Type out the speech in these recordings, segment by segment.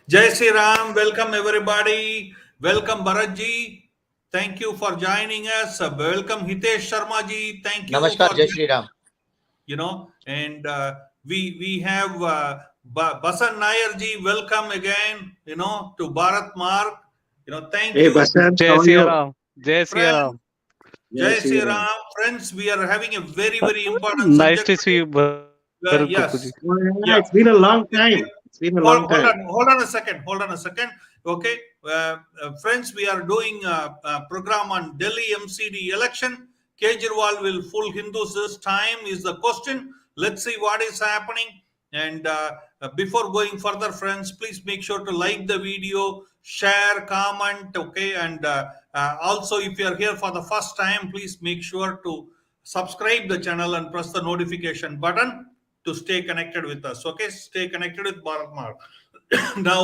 Jai Sri Ram, welcome everybody. Welcome Bharatji. Thank you for joining us. Welcome Hitesh Sharma ji. Thank you for Namaskar, Jai Shri Ram. and we have Basan Nair ji. Welcome again. To Bharat Mark. Thank Hey, you, Basant, जय how are Siya you? Ram जय Siya friend. Ram Jai Jai Sri Sri Ram. Ram, friends. We are having a very important nice subject to see today. You Bharat Gupta ji Yes. Oh, yeah, Yeah. it's been a long time. It's been a long Hold time. on. Hold on a second. Hold on a second. Okay. Friends, we are doing a program on Delhi MCD election. Kejriwal will fool Hindus this time is the question. Let's see what is happening. And before going further, friends, please make sure to like the video, share, comment. Okay. And also, if you are here for the first time, please make sure to subscribe the channel and press the notification button to stay connected with us. Okay, stay connected with Bharat Mark. Now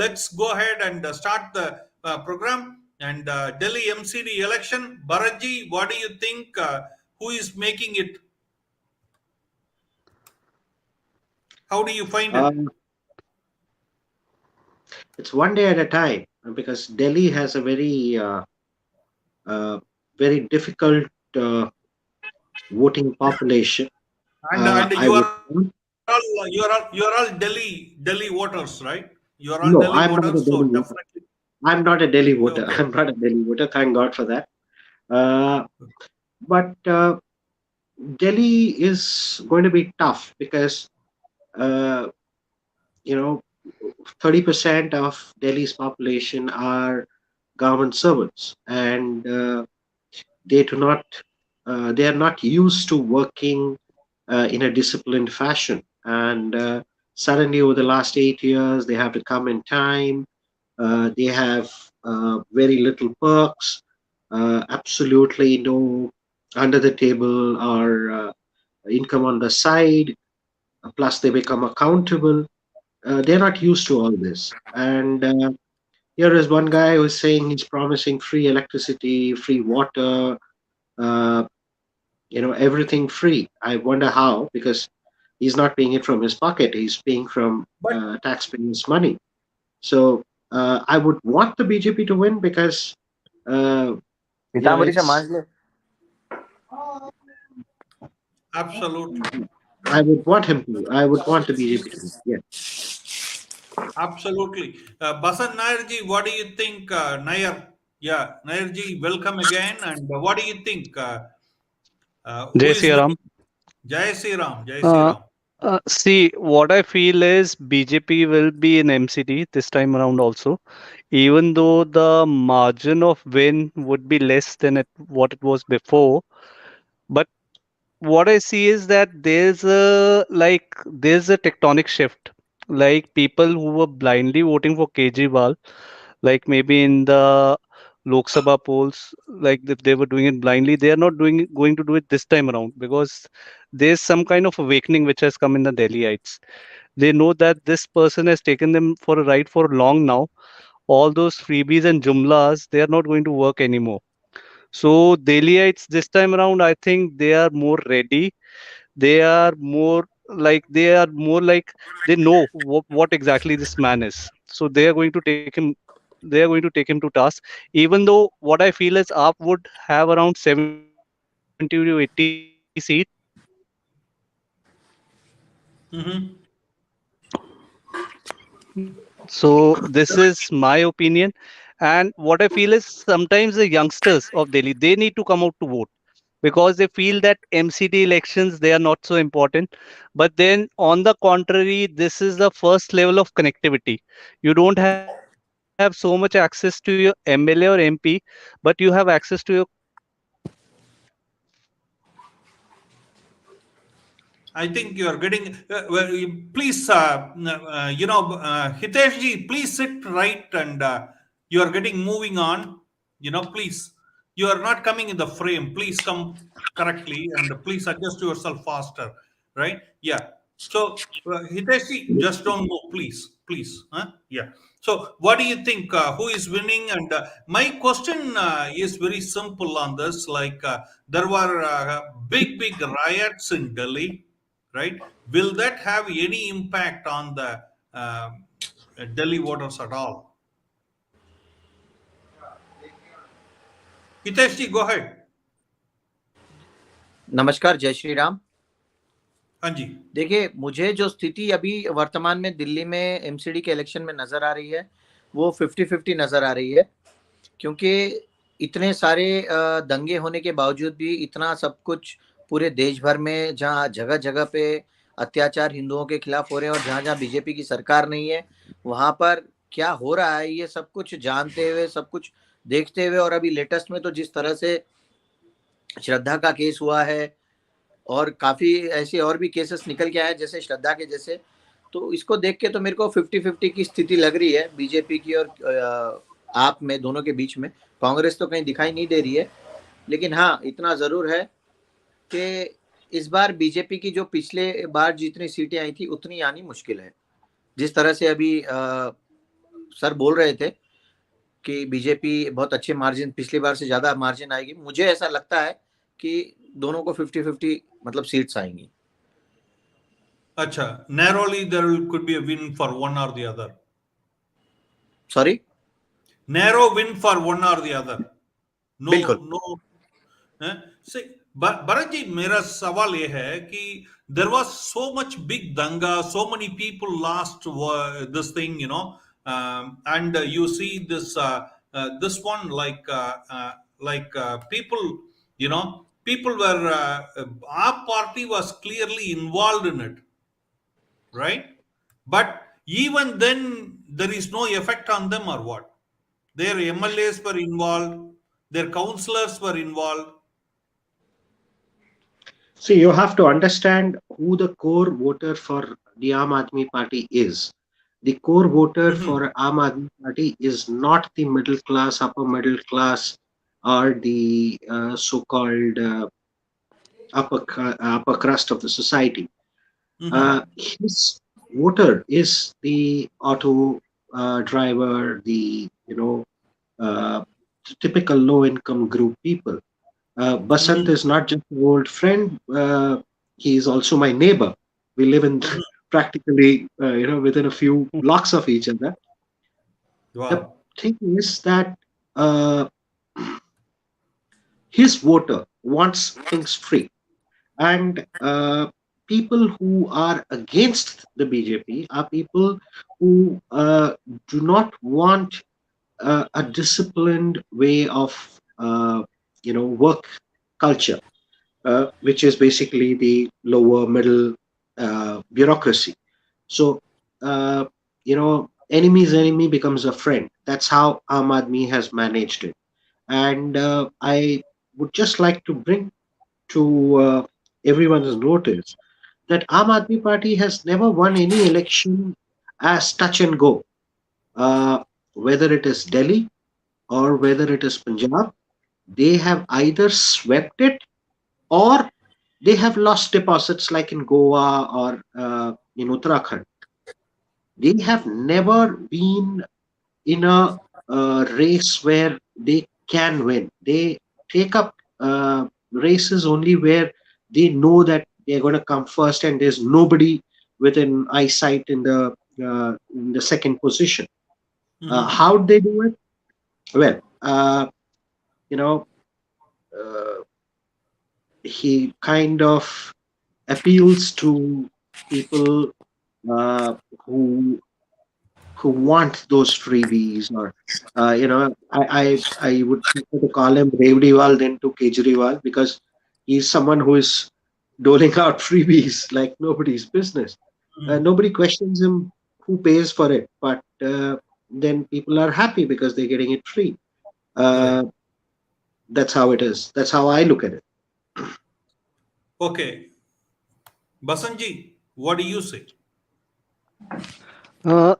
let's go ahead and start the program and Delhi MCD election. Bharatji, what do you think? Who is making it? How do you find it? Um, it's one day at a time because Delhi has a uh, very difficult uh, voting population. And I would you are all Delhi voters, right? You are all no, Delhi I'm not a voters, so Delhi voter. definitely I'm not a Delhi voter. okay. I'm not a Delhi voter. Thank God for that. Uh, but Delhi is going to be tough because uh, you know 30% of Delhi's population are government servants, and they do not they are not used to working in a disciplined fashion. And suddenly, over the last 8 years, they have to come in time. They have very little perks, absolutely no under the table or income on the side. Plus, they become accountable. They're not used to all this. And here is one guy who's saying he's promising free electricity, free water, uh, everything free. I wonder how, because he's not paying it from his pocket, he's paying from But taxpayers' money. So I would want the BJP to win because, uh, Pitambari से it's, मांझ ले. absolutely. I would want him to. I would want the BJP to win. Yeah. Absolutely. Basan Nairji, what do you think, Nair? Yeah, Nairji, welcome again. And what do you think? Who जय is Siya Ram winning? Jai Sri Ram, Jai Sri Ram. see what I feel is BJP will be in MCD this time around also, even though the margin of win would be less than what it was before. But what I see is that there's a tectonic shift. Like people who were blindly voting for Kejriwal, like maybe in the Lok Sabha polls, like if they were doing it blindly, they are not going to do it this time around because there's some kind of awakening which has come in the Delhiites. They know that this person has taken them for a ride for long now. All those freebies and jumlas, they are not going to work anymore. So Delhiites this time around, I think they are more ready. They are more like they know what exactly this man is. So they are going to take him. They are going to take him to task. Even though what I feel is AAP would have around 70 to 80 seats, Mm-hmm. so this is my opinion. And what I feel is sometimes the youngsters of Delhi, they need to come out to vote because they feel that MCD elections, they are not so important. But then on the contrary, this is the first level of connectivity. You don't have so much access to your MLA or MP, but you have access to your constituency representative. So this is the first level of connectivity. I think you are getting. Please, Hitesh ji, please sit right and you are getting moving on. Please, you are not coming in the frame. Please come correctly and please adjust yourself faster. Right? Yeah. So, Hitesh ji, just don't move, please. Please. Huh? Yeah. So, what do you think? Who is winning? And my question is very simple on this. Like, there were big riots in Delhi, right? Will that have any impact on the Delhi voters at all. Hitesh ji, go ahead. नमस्कार, जय श्री राम। हाँ जी। देखिए, मुझे जो स्थिति अभी वर्तमान में दिल्ली में एमसीडी के इलेक्शन में नजर आ रही है, वो 50-50 नजर आ रही है, क्योंकि इतने सारे दंगे होने के बावजूद भी इतना सब कुछ पूरे देश भर में, जहाँ जगह जगह पे अत्याचार हिंदुओं के खिलाफ हो रहे हैं और जहाँ जहाँ बीजेपी की सरकार नहीं है, वहां पर क्या हो रहा है ये सब कुछ जानते हुए, सब कुछ देखते हुए, और अभी लेटेस्ट में तो जिस तरह से श्रद्धा का केस हुआ है और काफी ऐसे और भी केसेस निकल के आए जैसे श्रद्धा के जैसे, तो इसको देख के तो मेरे को 50-50 की स्थिति लग रही है बीजेपी की और आप में, दोनों के बीच में। कांग्रेस तो कहीं दिखाई नहीं दे रही है, लेकिन हाँ इतना जरूर है कि इस बार बीजेपी की जो पिछले बार जितनी सीटें आई थी उतनी आनी मुश्किल है। जिस तरह से अभी सर बोल रहे थे कि बीजेपी बहुत अच्छे मार्जिन, पिछली बार से ज्यादा मार्जिन आएगी, मुझे ऐसा लगता है कि दोनों को 50-50 मतलब सीट्स आएंगी। अच्छा, narrowly there could be a win for one or the other. Sorry, Narrow win for one or the other. No, बिल्कुल। no. See, भरत जी, मेरा सवाल ये है कि there was so much big danga, so many people lost this thing, and you see this one people, people were our party was clearly involved in it, right? But even then, there is no effect on them or what? Their MLAs were involved, their councillors were involved. See, you have to understand who the core voter for the Aam Aadmi Party is. The core voter for Aam Aadmi Party is not the middle class, upper middle class, or the so-called upper crust of the society. His voter is the auto driver, the typical low-income group people. Basant is not just an old friend; he is also my neighbor. We live in practically, within a few blocks of each other. The Wow. thing is that his voter wants things free, and people who are against the BJP are people who do not want a disciplined way of work culture, which is basically the lower middle bureaucracy. So enemy's enemy becomes a friend. That's how Aam Aadmi has managed it. And I would just like to bring to everyone's notice that Aam Aadmi Party has never won any election as touch and go. Whether it is Delhi or whether it is Punjab, they have either swept it or they have lost deposits like in Goa or in Uttarakhand. They have never been in a race where they can win. They take up races only where they know that they're going to come first and there's nobody within eyesight in the second position. How they do it? Well, you know, uh, he kind of appeals to people uh, who want those freebies, or I would prefer to call him Kejriwal than to Kejriwal, because he's someone who is doling out freebies like nobody's business. Nobody questions him who pays for it, but then people are happy because they're getting it free. Right. That's how it is. That's how I look at it. Okay. Basanji, what do you say?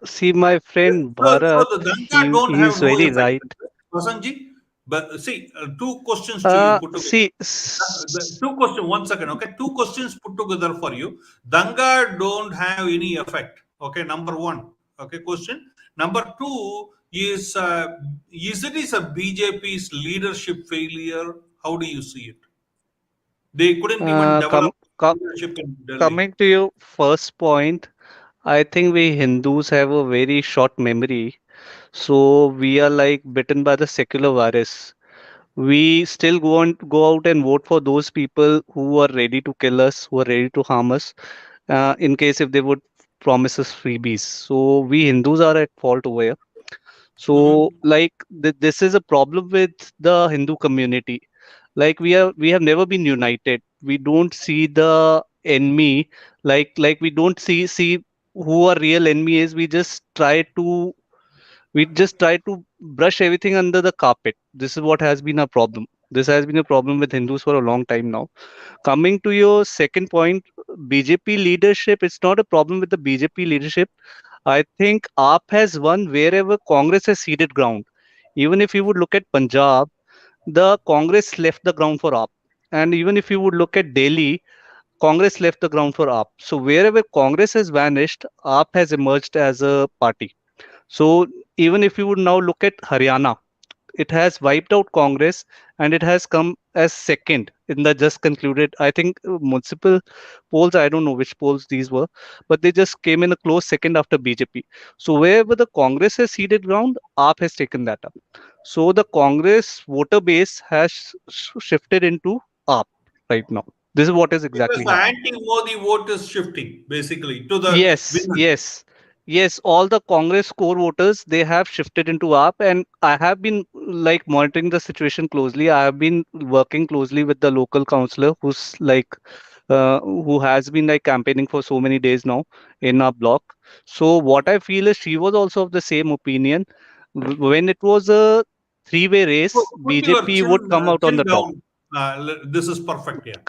See, my friend So Bharat, the Danga don't he have is no very effect, right. Basanji. But see, two questions to you put together. See, Two questions, 1 second, okay? Two questions put together for you. Danga don't have any effect, okay? Number one, okay? Question. Number two is it is a BJP's leadership failure? How do you see it? They couldn't even develop come, leadership in Delhi. coming to your first point, I think we Hindus have a very short memory, so we are like bitten by the secular virus. We still go out and vote for those people who are ready to kill us, who are ready to harm us, in case if they would promise us freebies. So we Hindus are at fault over here. So Mhm. like this is a problem with the Hindu community. Like we have never been united. We don't see the enemy, like we don't see who our real enemy is. We just try to brush everything under the carpet. This is what has been a problem. This has been a problem with Hindus for a long time now. Coming to your second point, BJP leadership, it's not a problem with the BJP leadership. I think AAP has won wherever Congress has ceded ground. Even if you would look at Punjab, the Congress left the ground for AAP. And even if you would look at Delhi, Congress left the ground for AAP. So wherever Congress has vanished, AAP has emerged as a party. So even if you would now look at Haryana, it has wiped out Congress and it has come as second in the just concluded, I think, municipal polls. I don't know which polls these were, but they just came in a close second after BJP. So wherever the Congress has ceded ground, AAP has taken that up. So the Congress voter base has shifted into AAP right now. This is what is Because exactly the happening. anti-Modi vote is shifting basically to the Yes, winner. yes, yes. All the Congress core voters they have shifted into AAP, and I have been like monitoring the situation closely. I have been working closely with the local councillor who has been like campaigning for so many days now in our block. So what I feel is she was also of the same opinion. When it was a three-way race, Put your BJP would come out on chin the top. down. This is perfect. Yeah.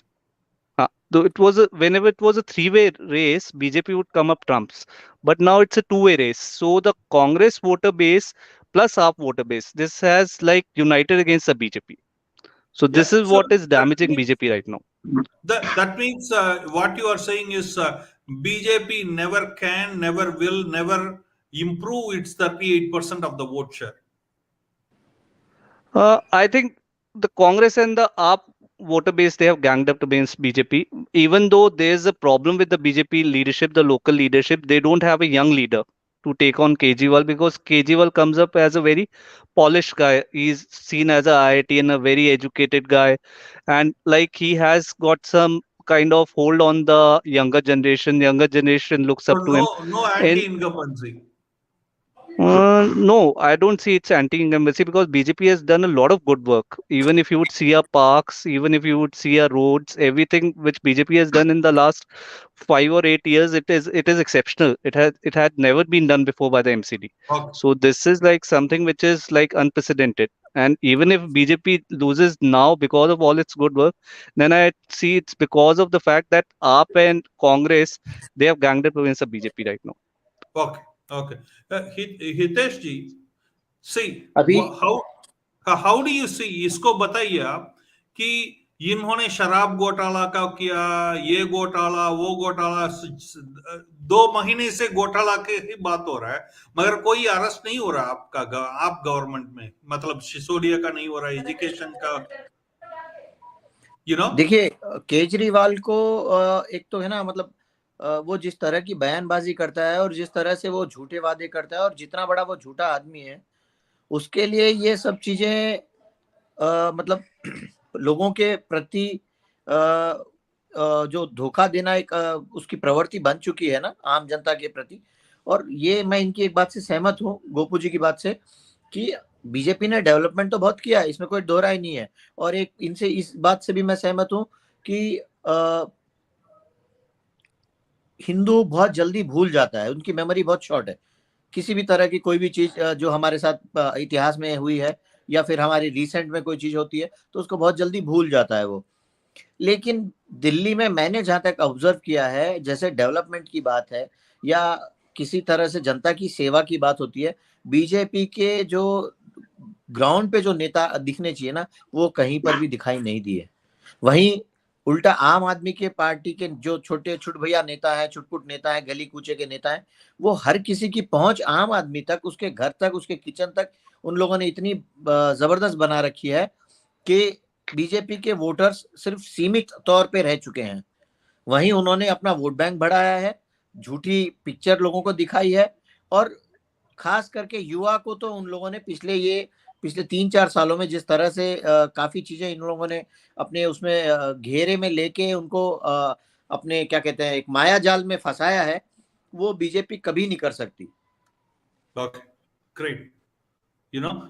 Though whenever it was a three-way race, BJP would come up trumps. But now it's a two-way race. So the Congress voter base plus AAP voter base, this has like united against the BJP. So Yeah. this is So what is that damaging means BJP right now. that means what you are saying is BJP never can, never will, never improve its 38% of the vote share. I think the Congress and the AAP voter base they have ganged up against BJP. Even though there's a problem with the BJP leadership, the local leadership, they don't have a young leader to take on Kejriwal because Kejriwal comes up as a very polished guy. He's seen as a IIT and a very educated guy, and like he has got some kind of hold on the younger generation. Younger generation looks So up to him. no In anti-incumbency. no, I don't see it's anti-incumbency because BJP has done a lot of good work. Even if you would see our parks, even if you would see our roads, everything which BJP has done in the last 5 or 8 years, it is exceptional. It had never been done before by the MCD. Okay. So this is like something which is like unprecedented. And even if BJP loses now because of all its good work, then I see it's because of the fact that AAP and Congress they have ganged up against the BJP right now. Okay. Okay. Hitesh ji, see अभी how do you see इसको बताइए आप कि इन्होंने शराब घोटाला का किया, ये घोटाला वो घोटाला, 2 महीने से घोटाला के ही बात हो रहा है, मगर कोई अरेस्ट नहीं हो रहा आपका आप गवर्नमेंट में, मतलब सिसोदिया का नहीं हो रहा, एजुकेशन का, देखिए केजरीवाल को एक तो है ना, मतलब वो जिस तरह की बयानबाजी करता है और जिस तरह से वो झूठे वादे करता है और जितना बड़ा वो झूठा आदमी है, उसके लिए ये सब चीजें मतलब लोगों के प्रति जो धोखा देना एक उसकी प्रवृत्ति बन चुकी है ना आम जनता के प्रति। और ये मैं इनकी एक बात से सहमत हूँ, गोपू जी की बात से, कि बीजेपी ने डेवलपमेंट तो बहुत किया है, इसमें कोई दो राय नहीं है। और एक इनसे इस बात से भी मैं सहमत हूँ कि हिंदू बहुत जल्दी भूल जाता है, उनकी मेमोरी बहुत शॉर्ट है। किसी भी तरह की कोई भी चीज जो हमारे साथ इतिहास में हुई है या फिर हमारी रिसेंट में कोई चीज होती है तो उसको बहुत जल्दी भूल जाता है वो। लेकिन दिल्ली में मैंने जहां तक ऑब्जर्व किया है, जैसे डेवलपमेंट की बात है या किसी तरह से जनता की सेवा की बात होती है, बीजेपी के जो ग्राउंड पे जो नेता दिखने चाहिए ना, वो कहीं पर भी दिखाई नहीं दिए। वहीं उल्टा आम आदमी के पार्टी के जो छोटे छुट भैया नेता है, छुटपुट नेता है, गली कूचे के नेता है, वो हर किसी की पहुंच आम आदमी तक, उसके घर तक, उसके किचन तक उन लोगों ने इतनी जबरदस्त बना रखी है कि बीजेपी के वोटर्स सिर्फ सीमित तौर पे रह चुके हैं। वहीं उन्होंने अपना वोट बैंक बढ़ाया है, झूठी पिक्चर लोगों को दिखाई है, और खास करके युवा को तो उन लोगों ने पिछले 3-4 सालों में जिस तरह से काफी चीजें इन लोगों ने अपने उसमें घेरे में लेके उनको अपने क्या कहते हैं एक माया जाल में फंसाया है, वो बीजेपी कभी नहीं कर सकती। Okay, great. You know,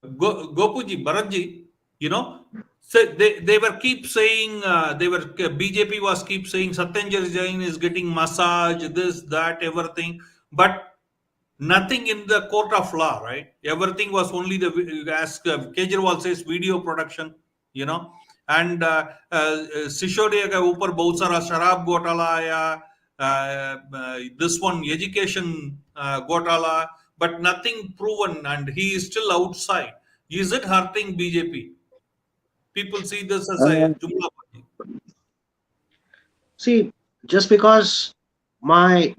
Gopuji, Bharatji, you know, so they were keep saying BJP was keep saying Satyenjay Jain is getting massage, this, that, everything, but nothing in the court of law, right? Everything was only as Kejriwal says, video production, you know, and Sisodia के ऊपर बहुत सारा शराब घोटाला आया, this one education घोटाला, but nothing proven, and he is still outside. Is it hurting BJP? People see this as a jumla. See, just because my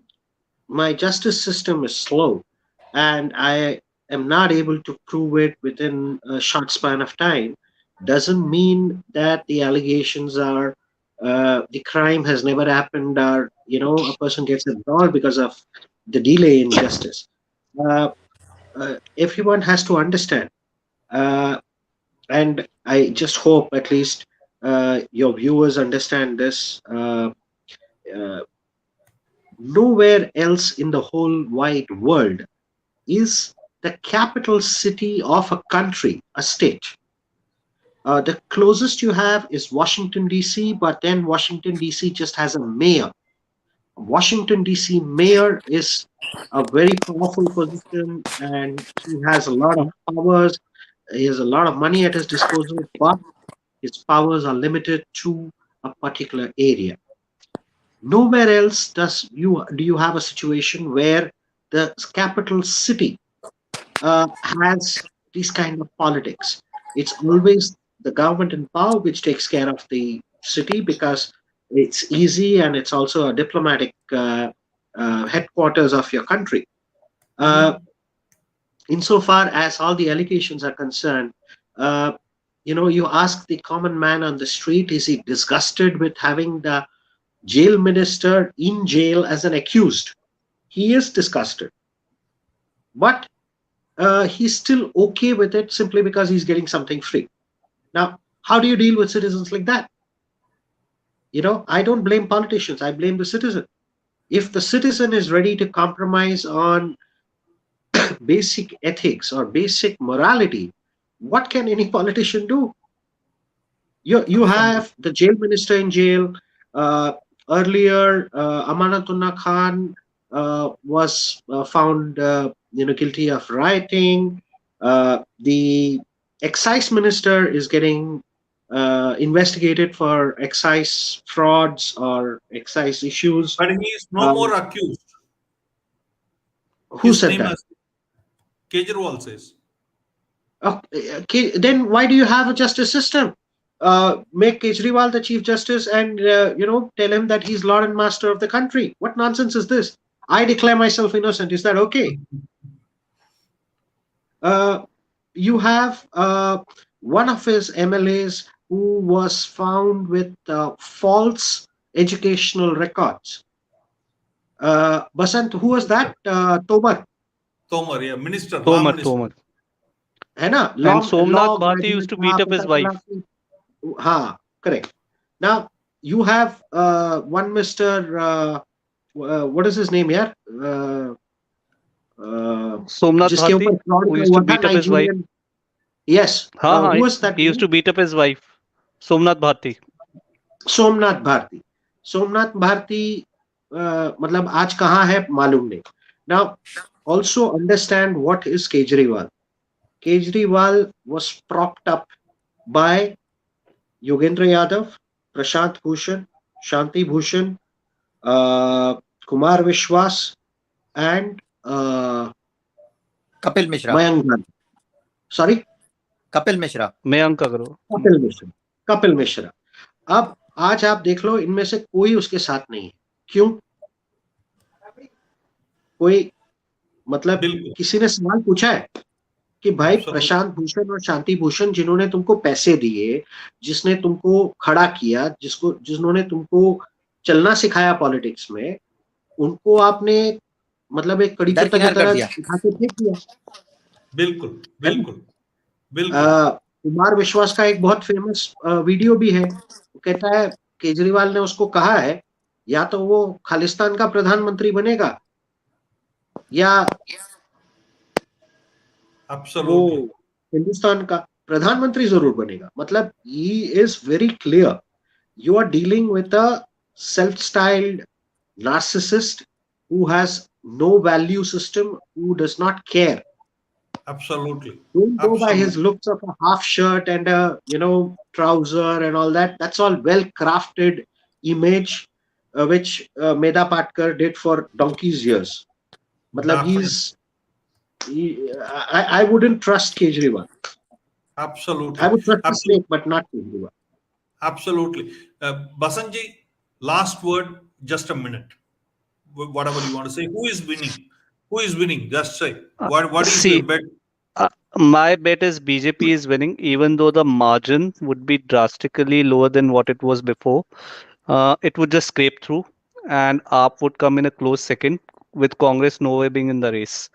justice system is slow and I am not able to prove it within a short span of time doesn't mean that the allegations are the crime has never happened, or a person gets absolved because of the delay in justice. Everyone has to understand, and I just hope at least your viewers understand this. Nowhere else in the whole wide world is the capital city of a country a state. The closest you have is Washington, D.C., but then Washington, D.C. just has a mayor. Washington, D.C. mayor is a very powerful position, and he has a lot of powers. He has a lot of money at his disposal, but his powers are limited to a particular area. Nowhere else do you have a situation where the capital city has these kind of politics. It's always the government in power which takes care of the city because it's easy and it's also a diplomatic headquarters of your country. Insofar as all the allegations are concerned, you ask the common man on the street, is he disgusted with having the jail minister in jail as an accused? He is disgusted, but he's still okay with it simply because he's getting something free. Now, how do you deal with citizens like that? I don't blame politicians, I blame the citizen. If the citizen is ready to compromise on basic ethics or basic morality, what can any politician do? You have the jail minister in jail. Earlier, Amanatullah Khan was found guilty of rioting. The excise minister is getting investigated for excise frauds or excise issues. But he is no more accused. Who said that? Kejriwal says. Okay, then why do you have a justice system? Make Kejriwal the chief justice and tell him that he's lord and master of the country. What nonsense is this? I declare myself innocent. Is that okay? You have one of his MLAs who was found with false educational records. Basant, who was that? Tomar, yeah, minister. Tomar. And Somnath Bharti used to beat up his wife. Correct. Now you have one Mr. What is his name here? Somnath Bharti, who used to beat up his wife. Yes. Who was that? He used to beat up his wife. Somnath Bharti. Somnath Bharti. Somnath Bharti. मतलब आज कहाँ है मालूम नहीं. Now also understand what is Kejriwal. Kejriwal was propped up by Yogendra Yadav, Prashant Bhushan, Shanti Bhushan, Kumar Vishwas, and Kapil Mishra. Mayank. Sorry? Kapil Mishra. Mayank Agrawal. Kapil Mishra. अब आज आप देख लो इनमें से कोई उसके साथ नहीं है. क्यों? कोई मतलब किसी ने सवाल पूछा है कि भाई प्रशांत भूषण और शांति भूषण जिन्होंने तुमको पैसे दिए, जिसने तुमको खड़ा किया, जिन्होंने तुमको चलना सिखाया पॉलिटिक्स में, उनको आपने मतलब एक कड़ी पत्ता की दरकिनार कर तरह दिया। उठा के फेंक दिया। बिल्कुल है ना? बिल्कुल बिल्कुल कुमार विश्वास का एक बहुत फेमस वीडियो भी है। वो कहता है केजरीवाल ने उसको कहा है या तो वो खालिस्तान का प्रधानमंत्री बनेगा या वो एब्सोल्युटली हिंदुस्तान का प्रधानमंत्री जरूर बनेगा। मतलब he is very clear, you are dealing with a self styled narcissist who has no value system, who does not care. Absolutely Don't go by his absolutely looks of a half shirt and a trouser and all that. That's all well crafted image, which Meda Patkar did for donkey's years. Matlab I wouldn't trust Kejriwal. I absolutely would trust the absolutely snake, but not Kejriwal. absolutely Basanji, last word, just a minute. Whatever you want to say, who is winning, just say what is your See, bet? my bet is BJP is winning, even though the margin would be drastically lower than what it was before. It would just scrape through, and AAP would come in a close second, with Congress nowhere being in the race.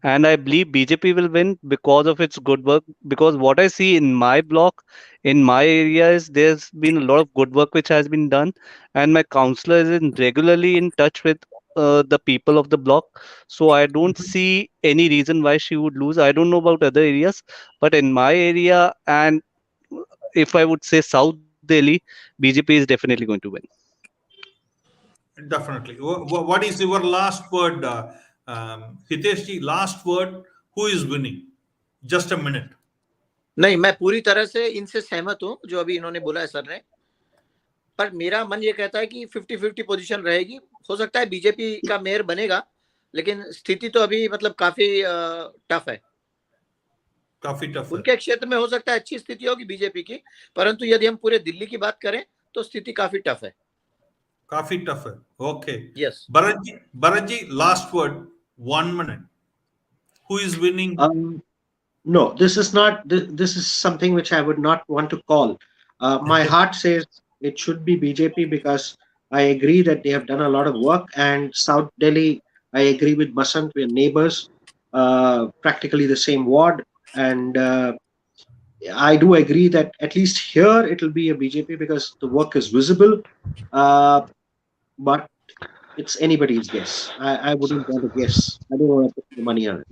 And I believe BJP will win because of its good work. Because what I see in my block, in my area, is there's been a lot of good work which has been done, and my counselor is regularly in touch with the people of the block. So I don't see any reason why she would lose. I don't know about other areas, but in my area, and if I would say South Delhi, BJP is definitely going to win. Definitely. What is your last word, Hitesh ji? Last word. Who is winning? Just a minute. नहीं, मैं पूरी तरह से इनसे सहमत हूँ जो अभी इन्होंने बोला है सर ने, पर मेरा मन ये कहता है कि 50-50 पोजीशन रहेगी। हो सकता है बीजेपी का मेयर बनेगा, लेकिन स्थिति तो अभी मतलब काफी टफ है। काफी टफ है, उनके क्षेत्र में हो सकता है अच्छी स्थिति होगी बीजेपी की, परंतु यदि हम पूरे दिल्ली की बात करें तो स्थिति काफी टफ है। काफी टफ है। Okay, yes. Bharat ji last word, 1 minute. Who is winning? No, this is not. This is something which I would not want to call. My heart says it should be BJP because I agree that they have done a lot of work. And South Delhi, I agree with Basant. We're neighbors, practically the same ward, and I do agree that at least here it will be a BJP because the work is visible. But it's anybody's guess. I wouldn't want to guess. I don't want to put the money on it.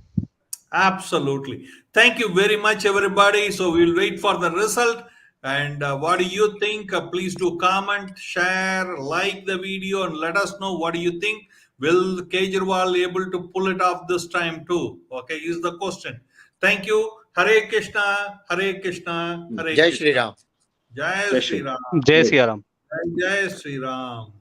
Absolutely. Thank you very much, everybody. So we'll wait for the result. And what do you think? Please do comment, share, like the video, and let us know what do you think. Will Kejriwal able to pull it off this time too? Okay, is the question. Thank you. Hare Krishna, Hare Krishna, Hare जय Krishna. Shri Ram. Jai Jai Sri Shri. Ram. Jai Siya Ram. Jai Sri Ram.